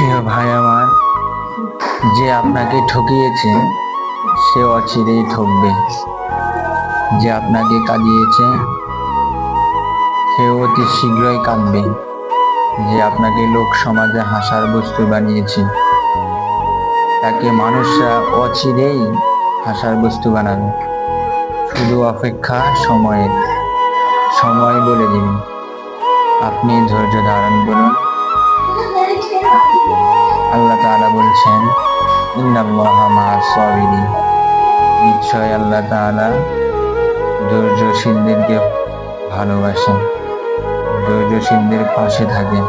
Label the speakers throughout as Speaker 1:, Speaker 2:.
Speaker 1: প্রিয় ভাই আমার, যে আপনাকে ঠকিয়েছে সে অচিরেই ঠকবে। যে আপনাকে কাঁদিয়েছে সে অতি শীঘ্রই কাঁদবে। যে আপনাকে লোক সমাজে হাসার বস্তু বানিয়েছে তাকে মানুষরা অচিরেই হাসার বস্তু বানাবে। শুধু অপেক্ষা সময়ের, সময় বলে দিবে। আপনি ধৈর্য ধারণ করুন। আল্লাহ তাআলা বলছেন, ইন্নাল্লাহা মাআস সাবিরিন। নিশ্চয় আল্লাহ তাআলা ধৈর্যশীলদেরকে ভালোবাসেন, ধৈর্যশীলদের পাশে থাকেন।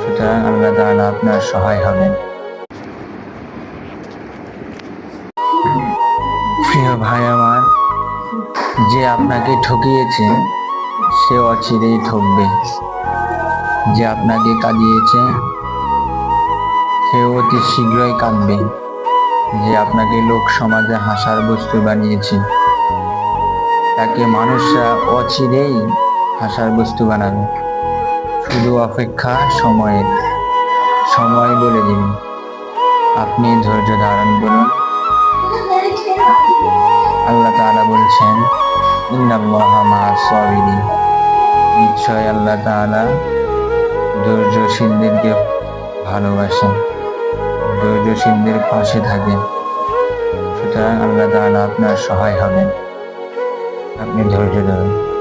Speaker 1: সুতরাং আল্লাহ তাআলা আপনার সহায় হবেন। প্রিয় ভাই আমার, যে আপনাকে ঠকিয়েছে সে অচিরেই ঠকবে। যে আপনাকে কাঁদিয়েছে সে অতি শীঘ্রই কাঁদবে। যে আপনাকে লোক সমাজে হাসার বস্তু বানিয়েছে তাকে মানুষরা অচিরেই হাসার বস্তু বানাবে। শুধু অপেক্ষা সময়ের, সময় বলে দিবে। আপনি ধৈর্য ধারণ করুন। আল্লাহ তাআলা বলছেন, ইন্নাল্লাহা মাআস সাবিরিন। নিশ্চয় আল্লাহ তাআলা ধৈর্যশীলদেরকে ভালোবাসেন, ধৈর্যশীলদের পাশে থাকেন। সুতরাং আল্লাহ তাআলা আপনার সহায় হবেন। আপনি ধৈর্য ধরুন।